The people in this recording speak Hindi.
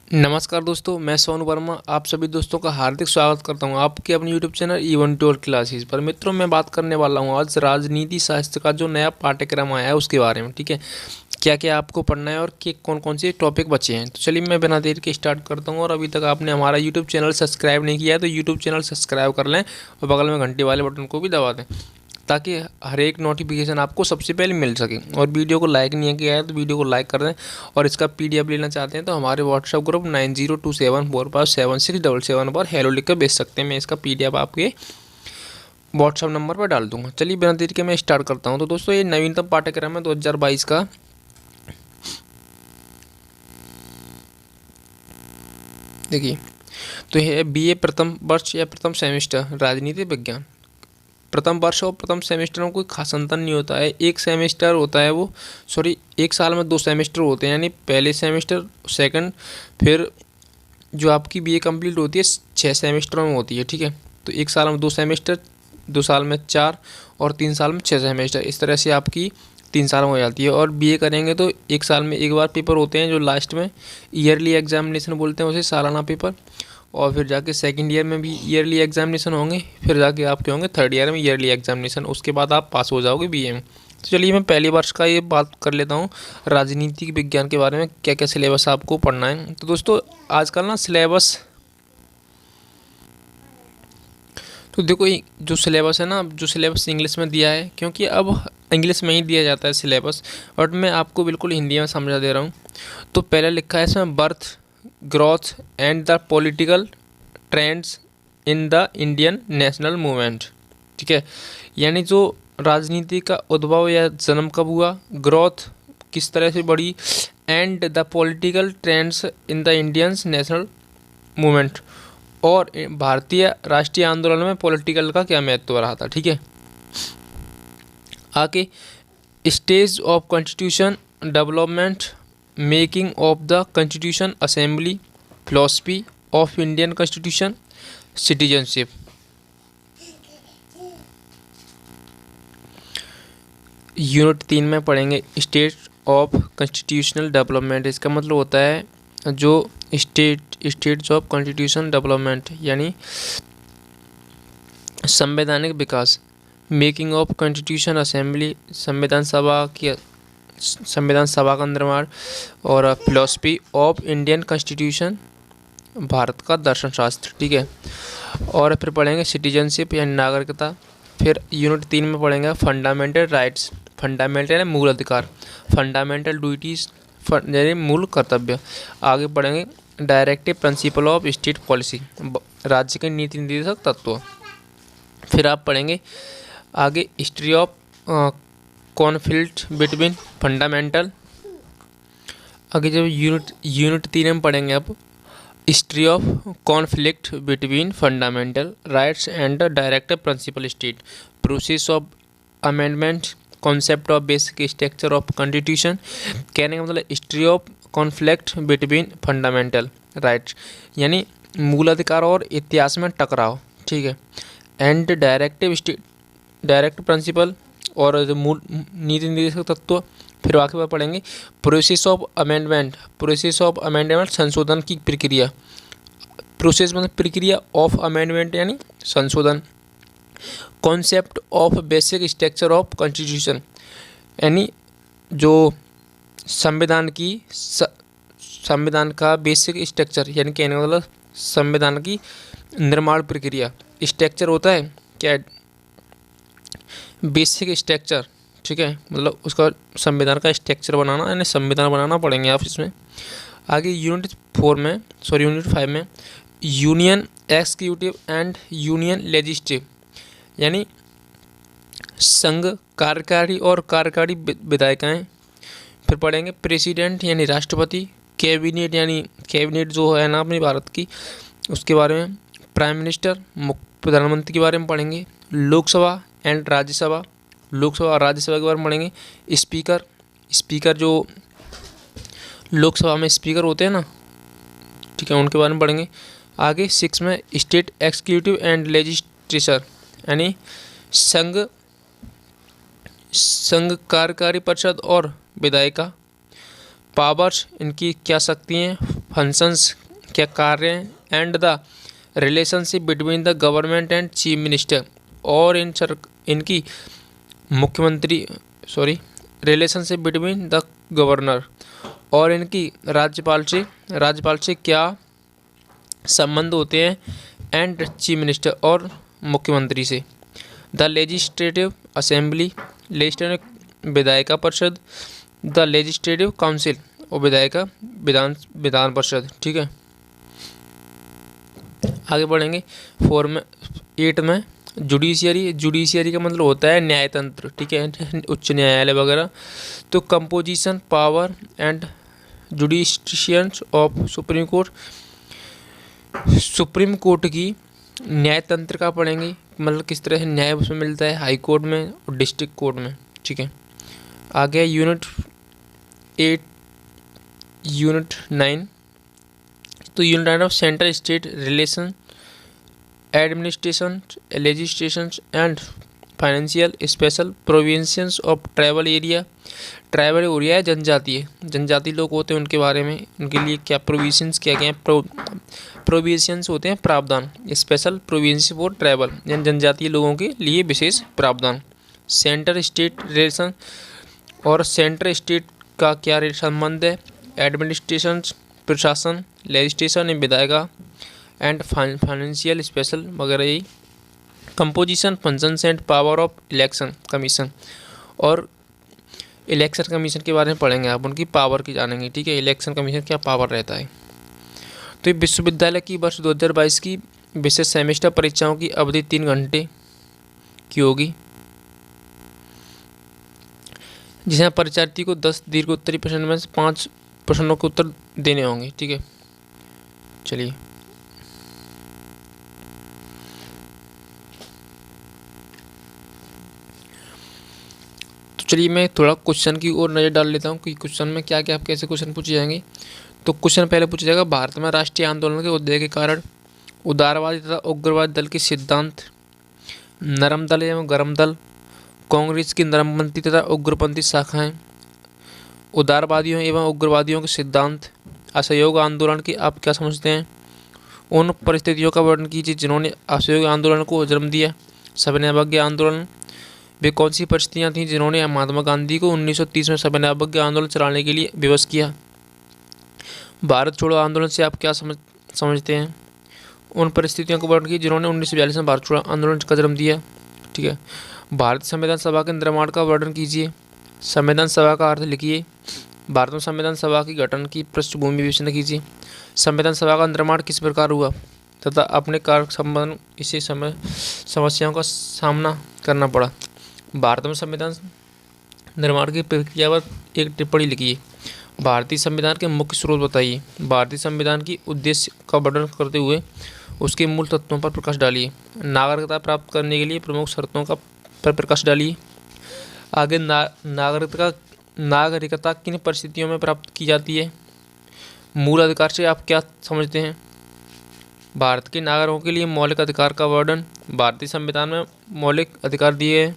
नमस्कार दोस्तों, मैं सोनू वर्मा आप सभी दोस्तों का हार्दिक स्वागत करता हूं आपके अपने YouTube channel even tour classes पर। मित्रों, मैं बात करने वाला हूं आज राजनीति शास्त्र का जो नया पाठ्यक्रम आया है उसके बारे में। ठीक है, क्या क्या आपको पढ़ना है और कि कौन कौन से टॉपिक बचे हैं। तो चलिए मैं बिना देर के स्टार्ट करता हूं। और अभी तक आपने हमारा यूट्यूब चैनल सब्सक्राइब नहीं किया है तो यूट्यूब चैनल सब्सक्राइब कर लें और बगल में घंटी वाले बटन को भी दबा दें ताकि हर एक नोटिफिकेशन आपको सबसे पहले मिल सके। और वीडियो को लाइक नहीं किया है तो वीडियो को लाइक कर दें। और इसका पीडीएफ लेना चाहते हैं तो हमारे व्हाट्सएप ग्रुप 9027457677 पर हेलो लिख कर भेज सकते हैं। मैं इसका पीडीएफ आपके व्हाट्सएप नंबर पर डाल दूंगा। चलिए बिना देर के मैं स्टार्ट करता हूँ। तो दोस्तों, ये नवीनतम पाठ्यक्रम है 2022 का। देखिए, तो ये बीए प्रथम वर्ष या प्रथम सेमेस्टर राजनीति विज्ञान। प्रथम वर्ष और प्रथम सेमेस्टर में कोई खास अंतर नहीं होता है। एक सेमेस्टर होता है वो, सॉरी, एक साल में 2 सेमेस्टर होते हैं, यानी पहले सेमेस्टर, सेकंड, फिर जो आपकी बीए कंप्लीट होती है 6 सेमेस्टरों में होती है। ठीक है, तो एक साल में 2 सेमेस्टर, 2 साल में 4 और 3 साल में 6 सेमेस्टर, इस तरह से आपकी 3 साल में हो जाती है। और बीए करेंगे तो एक साल में एक बार पेपर होते हैं जो लास्ट में ईयरली एग्जामिनेशन बोलते हैं उसे, सालाना पेपर। और फिर जाके सेकंड ईयर में भी ईयरली एग्जामिनेशन होंगे, फिर जाके आपके होंगे थर्ड ईयर में ईयरली एग्जामिनेशन, उसके बाद आप पास हो जाओगे बीए में। तो चलिए मैं पहले वर्ष का ये बात कर लेता हूँ राजनीतिक विज्ञान के बारे में, क्या क्या सिलेबस आपको पढ़ना है। तो दोस्तों, आजकल ना सिलेबस, तो देखो जो सिलेबस है ना, जो सिलेबस इंग्लिश में दिया है, क्योंकि अब इंग्लिश में ही दिया जाता है सिलेबस, बट मैं आपको बिल्कुल हिंदी में समझा दे रहा हूँ। तो पहले लिखा है इसमें birth, growth and the political trends in the Indian national movement. ठीक है, यानी जो राजनीति का उद्भव या जन्म कब हुआ, ग्रोथ किस तरह से बढ़ी, and the political trends in the Indian national movement, और भारतीय राष्ट्रीय आंदोलन में पॉलिटिकल का क्या महत्व रहा था। ठीक है, आगे stage of constitution development, making of the constitution assembly, philosophy of Indian constitution, citizenship. Unit 3 में पढ़ेंगे स्टेट ऑफ कॉन्स्टिट्यूशनल डेवलपमेंट। इसका मतलब होता है जो स्टेट्स ऑफ कॉन्स्टिट्यूशन डेवलपमेंट यानी संवैधानिक विकास, मेकिंग ऑफ कॉन्स्टिट्यूशन असेंबली, संविधान सभा का निर्माण, और philosophy of Indian constitution, Bharat का दर्शन शास्त्र। ठीक है, और फिर पढ़ेंगे सिटीजनशिप यानी नागरिकता। फिर यूनिट 3 में पढ़ेंगे फंडामेंटल राइट्स, फंडामेंटल यानी मूल अधिकार, फंडामेंटल ड्यूटीज़ यानी मूल कर्तव्य। आगे पढ़ेंगे directive principle of state policy, राज्य के नीति निर्देशक तत्व। फिर आप पढ़ेंगे आगे history of conflict between fundamental. आगे जब यूनिट 3 में पढ़ेंगे आप history of conflict between fundamental rights and the directive principle state, process of amendment, concept of basic structure of constitution. कहने का मतलब history of conflict between fundamental rights यानी मूल अधिकार और इतिहास में टकराव। ठीक है, एंड डायरेक्ट प्रिंसिपल और जो मूल नीति निर्देशक तत्व। फिर आखिर में पढ़ेंगे process of amendment, process of amendment संशोधन की प्रक्रिया, प्रोसेस मतलब प्रक्रिया, ऑफ अमेंडमेंट यानी संशोधन, concept of basic structure of constitution यानी जो संविधान का बेसिक स्ट्रक्चर यानी कहने का मतलब संविधान की निर्माण प्रक्रिया। स्ट्रक्चर होता है क्या, बेसिक स्ट्रक्चर। ठीक है, मतलब उसका संविधान का स्ट्रक्चर बनाना यानी संविधान बनाना पड़ेंगे आप इसमें। आगे यूनिट 5 में union executive and union legislative यानी संघ कार्यकारी और कार्यकारी विधायिकाएँ। फिर पढ़ेंगे प्रेसिडेंट यानी राष्ट्रपति, कैबिनेट यानी कैबिनेट जो है ना अपनी भारत की, उसके बारे में, प्राइम मिनिस्टर प्रधानमंत्री के बारे में पढ़ेंगे, लोकसभा एंड राज्यसभा, लोकसभा और राज्यसभा के बारे में पढ़ेंगे, स्पीकर जो लोकसभा में स्पीकर होते हैं ना, ठीक है, उनके बारे में पढ़ेंगे। आगे 6 में स्टेट एक्सिक्यूटिव एंड लेजिस्लेचर यानी संघ कार्यकारी परिषद और विधायिका, पावर्स इनकी क्या शक्ति हैं, फंक्शंस, क्या कार्य हैं, and the relationship between the government and chief minister, और इनकी मुख्यमंत्री रिलेशनशिप बिटवीन द गवर्नर और इनकी राज्यपाल से क्या संबंध होते हैं, एंड चीफ मिनिस्टर और मुख्यमंत्री से। द लेजिस्लेटिव असेंबली, लेजिस्लेटिव विधायिका परिषद, द लेजिस्लेटिव काउंसिल और विधान परिषद। ठीक है, आगे बढ़ेंगे 8 में जुडिशियरी का मतलब होता है न्यायतंत्र। ठीक है, उच्च न्यायालय वगैरह। तो composition, power and jurisdictions of supreme court की न्यायतंत्र का पढ़ेंगे, मतलब किस तरह से न्याय उसमें मिलता है, हाई कोर्ट में और डिस्ट्रिक्ट कोर्ट में। ठीक है, आगे यूनिट 9। तो unit 9 of central state relation, administration, legislation and financial special provisions of tribal area है जनजातीय लोग होते हैं, उनके बारे में, उनके लिए क्या प्रोविजंस क्या क्या प्रोविजंस होते हैं, प्रावधान। स्पेशल प्रोविंस फॉर ट्राइबल यानी जनजातीय लोगों के लिए विशेष प्रावधान। सेंटर स्टेट रिलेशन, और सेंटर स्टेट का क्या संबंध है, एडमिनिस्ट्रेशन प्रशासन, लेजिस्लेशन विधायिका एंड फाइनेंशियल स्पेशल वगैरह यही। Composition, functions and power of election commission, और इलेक्शन कमीशन के बारे में पढ़ेंगे आप, उनकी पावर की जानेंगे। ठीक है, इलेक्शन कमीशन क्या पावर रहता है। तो विश्वविद्यालय की वर्ष 2022 की विशेष सेमेस्टर परीक्षाओं की अवधि 3 घंटे की होगी, जिसमें परीक्षार्थी को 10 दीर्घोत्तरी प्रश्न में से 5 प्रश्नों के उत्तर देने होंगे। ठीक है, चलिए चलिए मैं थोड़ा क्वेश्चन की ओर नज़र डाल लेता हूँ कि क्वेश्चन में क्या क्या आप कैसे क्वेश्चन पूछे जाएंगे। तो क्वेश्चन पहले पूछा जाएगा, भारत में राष्ट्रीय आंदोलन के उदय के कारण उदारवादी तथा उग्रवादी दल के सिद्धांत, नरम दल एवं गरम दल, कांग्रेस की नरमपंथी तथा उग्रपंथी शाखाएं, उदारवादियों एवं उग्रवादियों के सिद्धांत, असहयोग आंदोलन की आप क्या समझते हैं, उन परिस्थितियों का वर्णन कीजिए जिन्होंने असहयोग आंदोलन को जन्म दिया, सविनय अवज्ञा आंदोलन, वे कौन सी परिस्थितियाँ थीं जिन्होंने महात्मा गांधी को 1930 में सविनय अवज्ञा आंदोलन चलाने के लिए विवश किया। भारत छोड़ो आंदोलन से आप क्या समझते हैं, उन परिस्थितियों को वर्णन कीजिए जिन्होंने 1942 में भारत छोड़ो आंदोलन का जन्म दिया। ठीक है, भारतीय संविधान सभा के निर्माण का वर्णन कीजिए, संविधान सभा का अर्थ लिखिए, भारत में संविधान सभा की गठन की पृष्ठभूमि विवेचना कीजिए, संविधान सभा का निर्माण किस प्रकार हुआ तथा अपने कार्य संबंध इसी समस्याओं का सामना करना पड़ा। भारत में संविधान निर्माण की प्रक्रिया पर एक टिप्पणी लिखिए, भारतीय संविधान के मुख्य स्रोत बताइए, भारतीय संविधान की उद्देश्य का वर्णन करते हुए उसके मूल तत्वों पर प्रकाश डालिए, नागरिकता प्राप्त करने के लिए प्रमुख शर्तों का पर प्रकाश डालिए। आगे नागरिकता किन परिस्थितियों में प्राप्त की जाती है, मूल अधिकार से आप क्या समझते हैं, भारत के नागरिकों के लिए मौलिक अधिकार का वर्णन, भारतीय संविधान में मौलिक अधिकार दिए हैं,